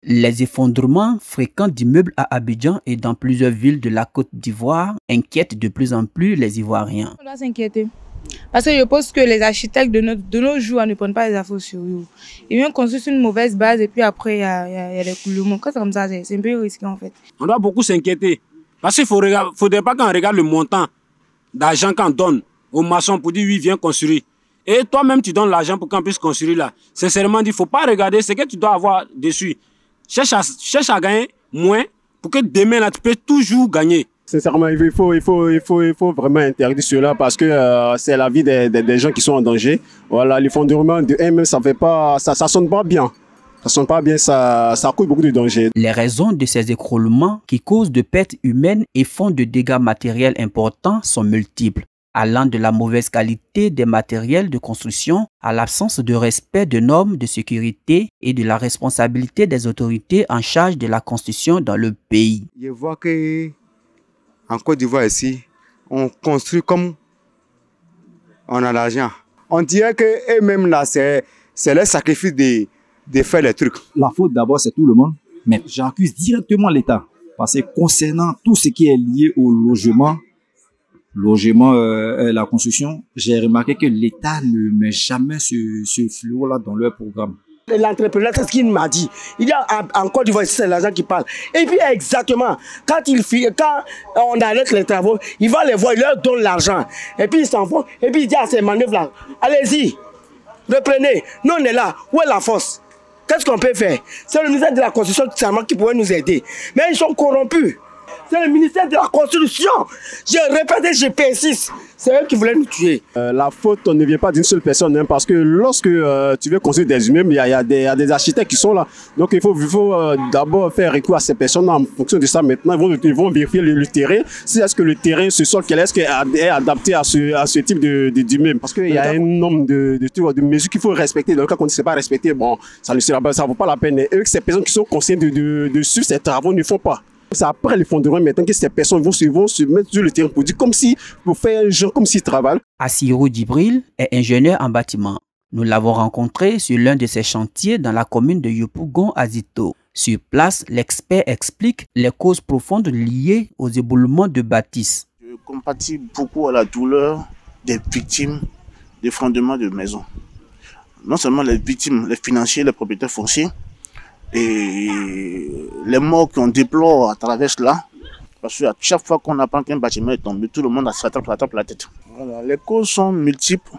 Les effondrements fréquents d'immeubles à Abidjan et dans plusieurs villes de la Côte d'Ivoire inquiètent de plus en plus les Ivoiriens. On doit s'inquiéter. Parce que je pense que les architectes de nos jours ne prennent pas les affaires au sérieux. Ils viennent construire une mauvaise base et puis après il y a des coulements. Quand c'est comme ça, c'est un peu risqué en fait. On doit beaucoup s'inquiéter. Parce qu'il ne faudrait pas qu'on regarde le montant d'argent qu'on donne aux maçons pour dire oui, viens construire. Et toi-même, tu donnes l'argent pour qu'on puisse construire là. Sincèrement, il ne faut pas regarder ce que tu dois avoir dessus. Cherche à gagner moins pour que demain, là, tu peux toujours gagner. Sincèrement, il faut vraiment interdire cela parce que c'est la vie des gens qui sont en danger. Voilà, l'effondrement de même, ça sonne pas bien. Ça sonne pas bien, ça cause beaucoup de danger. Les raisons de ces écroulements qui causent de pertes humaines et font de dégâts matériels importants sont multiples, allant de la mauvaise qualité des matériels de construction à l'absence de respect de normes de sécurité et de la responsabilité des autorités en charge de la construction dans le pays. Je vois que en Côte d'Ivoire ici, on construit comme on a l'argent. On dirait qu'eux-mêmes là, c'est leur sacrifice de faire les trucs. La faute d'abord c'est tout le monde, mais j'accuse directement l'État. Parce que concernant tout ce qui est lié au logement, la construction, j'ai remarqué que l'État ne met jamais ce fléau-là dans leur programme. L'entrepreneur, c'est ce qu'il m'a dit. Il y a en Côte d'Ivoire, c'est l'argent qui parle. Et puis exactement, quand on arrête les travaux, il va les voir, il leur donne l'argent. Et puis ils s'en vont, et puis il dit à ces manœuvres-là, allez-y, reprenez, nous on est là, où est la force? Qu'est-ce qu'on peut faire? C'est le ministère de la Construction qui pourrait nous aider. Mais ils sont corrompus. C'est le ministère de la Construction. Je répète, je persiste. C'est eux qui voulaient nous tuer. La faute ne vient pas d'une seule personne, hein, parce que lorsque tu veux construire des immeubles, il y a des architectes qui sont là. Donc il faut d'abord faire recours à ces personnes en fonction de ça. Maintenant, ils vont vérifier le terrain. Si est-ce que le terrain, ce sol, est-ce qu'il est adapté à ce type d'immeuble. Parce qu'il y a un nombre de mesures qu'il faut respecter. Donc quand on ne sait pas respecter, bon, ça ne vaut pas la peine. Et eux, ces personnes qui sont conscientes de suivre ces travaux ne font pas. C'est après l'effondrement maintenant que ces personnes vont se mettre sur le terrain pour faire un jeu comme s'ils travaillent. Assirou Djibril est ingénieur en bâtiment. Nous l'avons rencontré sur l'un de ses chantiers dans la commune de Yopougon à Zito. Sur place, l'expert explique les causes profondes liées aux éboulements de bâtisses. Je compatis beaucoup à la douleur des victimes d'effondrement de maisons. Non seulement les victimes, les financiers, les propriétaires fonciers, et les morts qu'on déplore à travers cela, parce qu'à chaque fois qu'on apprend qu'un bâtiment est tombé, tout le monde s'attrape la tête. Voilà, les causes sont multiples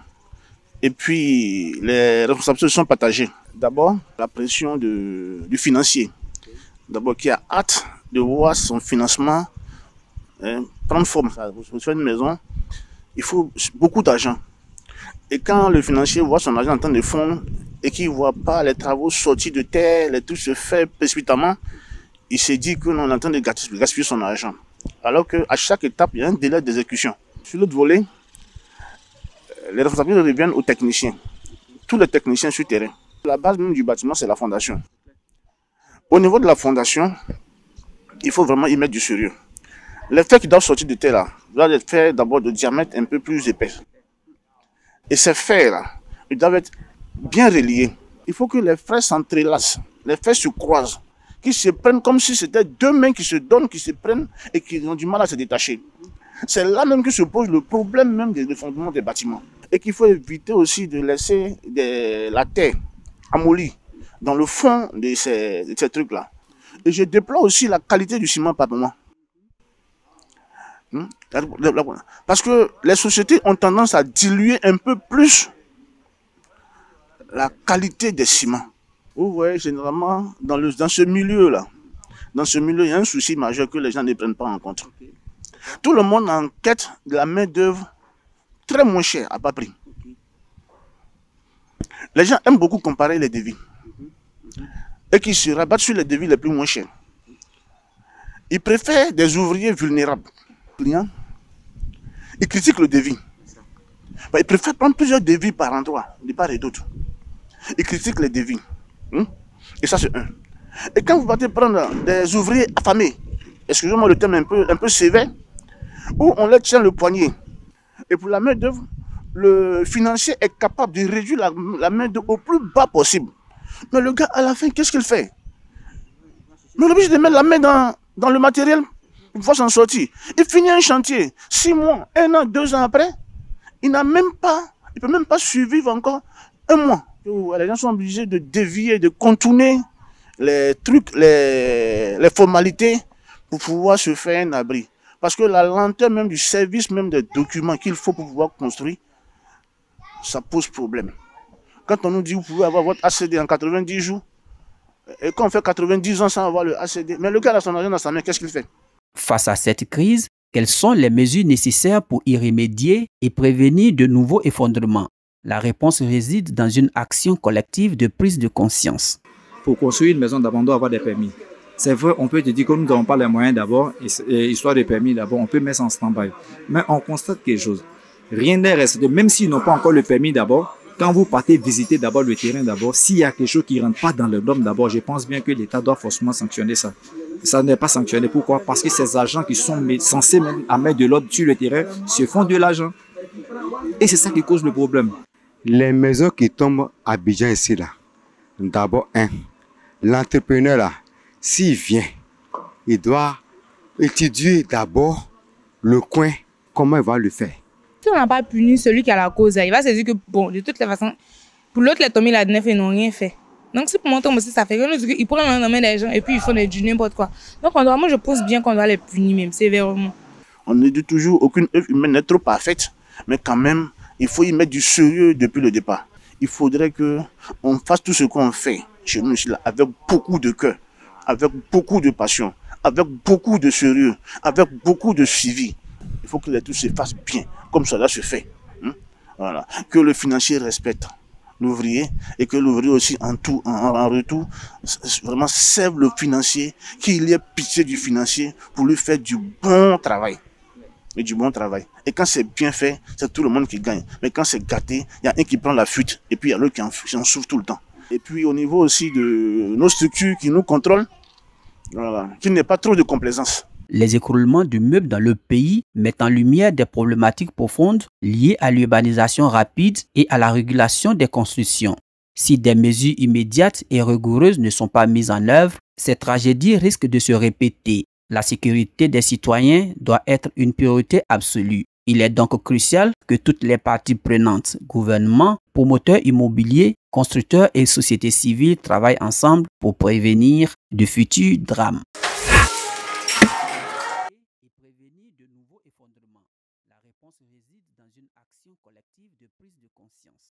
et puis les responsabilités sont partagées. D'abord, la pression du financier, d'abord qui a hâte de voir son financement prendre forme. Pour faire une maison, il faut beaucoup d'argent. Et quand le financier voit son argent en train de fondre, et qu'il ne voit pas les travaux sortis de terre, les trucs se faire précipitamment, il se dit qu'on est en train de gaspiller son argent. Alors qu'à chaque étape, il y a un délai d'exécution. Sur l'autre volet, les responsabilités reviennent aux techniciens. Tous les techniciens sur terrain. La base même du bâtiment, c'est la fondation. Au niveau de la fondation, il faut vraiment y mettre du sérieux. Les fers qui doivent sortir de terre, là, doivent être faits d'abord de diamètre un peu plus épais. Et ces fers-là, ils doivent être bien reliés. Il faut que les fers s'entrelacent, les fers se croisent, qu'ils se prennent comme si c'était deux mains qui se donnent, qui se prennent et qui ont du mal à se détacher. C'est là même que se pose le problème même des effondrements des bâtiments. Et qu'il faut éviter aussi de laisser la terre amollie dans le fond de ces trucs-là. Et je déplore aussi la qualité du ciment par moment. Parce que les sociétés ont tendance à diluer un peu plus la qualité des ciments. Vous voyez, généralement, dans ce milieu-là, il y a un souci majeur que les gens ne prennent pas en compte. Tout le monde en quête de la main-d'œuvre très moins chère, à bas prix. Les gens aiment beaucoup comparer les devis et qui se rabattent sur les devis les plus moins chers. Ils préfèrent des ouvriers vulnérables. Ils critiquent le devis. Ils préfèrent prendre plusieurs devis par endroit, de part et d'autre. Ils critiquent les devis. Et ça, c'est un. Et quand vous partez prendre des ouvriers affamés, excusez-moi le terme un peu sévère, où on leur tient le poignet, et pour la main-d'œuvre, le financier est capable de réduire la main-d'œuvre au plus bas possible. Mais le gars, à la fin, qu'est-ce qu'il fait? Mais on est obligé de mettre la main dans le matériel pour pouvoir s'en sortir. Il finit un chantier, 6 mois, 1 an, 2 ans après, il ne peut même pas survivre encore 1 mois. Les gens sont obligés de dévier, de contourner les trucs, les formalités pour pouvoir se faire un abri. Parce que la lenteur même du service, même des documents qu'il faut pour pouvoir construire, ça pose problème. Quand on nous dit que vous pouvez avoir votre ACD en 90 jours, et quand on fait 90 ans sans avoir le ACD, mais le gars a son argent dans sa main, qu'est-ce qu'il fait? Face à cette crise, quelles sont les mesures nécessaires pour y remédier et prévenir de nouveaux effondrements? La réponse réside dans une action collective de prise de conscience. Pour construire une maison d'abord, on doit avoir des permis. C'est vrai, on peut te dire que nous n'avons pas les moyens d'abord, et histoire de permis d'abord, on peut mettre ça en stand-by. Mais on constate quelque chose. Rien n'est resté, même s'ils n'ont pas encore le permis d'abord, quand vous partez visiter d'abord le terrain d'abord, s'il y a quelque chose qui ne rentre pas dans le norme d'abord, je pense bien que l'État doit forcément sanctionner ça. Ça n'est pas sanctionné. Pourquoi? Parce que ces agents qui sont censés mettre de l'ordre sur le terrain se font de l'argent. Et c'est ça qui cause le problème. Les maisons qui tombent à Abidjan ici, là, d'abord, l'entrepreneur, là, s'il vient, il doit étudier d'abord le coin, comment il va le faire. Si on n'a pas puni celui qui a la cause, il va se dire que, bon, de toutes les façons, pour l'autre, les tombés la 9 et n'ont rien fait. Donc, si pour moi, aussi, ça fait que ils prennent la main des gens et puis ils font du n'importe quoi. Donc, moi, je pense bien qu'on doit les punir, même sévèrement. On ne dit toujours aucune œuvre humaine n'est trop parfaite, mais quand même, il faut y mettre du sérieux depuis le départ. Il faudrait qu'on fasse tout ce qu'on fait chez nous ici, là, avec beaucoup de cœur, avec beaucoup de passion, avec beaucoup de sérieux, avec beaucoup de suivi. Il faut que les trucs se fassent bien, comme cela se fait. Voilà. Que le financier respecte l'ouvrier et que l'ouvrier aussi en retour vraiment serve le financier, qu'il y ait pitié du financier pour lui faire du bon travail. Et du bon travail. Et quand c'est bien fait, c'est tout le monde qui gagne. Mais quand c'est gâté, il y a un qui prend la fuite et puis il y a l'autre qui en souffre tout le temps. Et puis au niveau aussi de nos structures qui nous contrôlent, voilà, qu'il n'y ait pas trop de complaisance. Les écroulements d'immeubles dans le pays mettent en lumière des problématiques profondes liées à l'urbanisation rapide et à la régulation des constructions. Si des mesures immédiates et rigoureuses ne sont pas mises en œuvre, ces tragédies risquent de se répéter. La sécurité des citoyens doit être une priorité absolue. Il est donc crucial que toutes les parties prenantes, gouvernement, promoteurs immobiliers, constructeurs et sociétés civiles travaillent ensemble pour prévenir de futurs drames.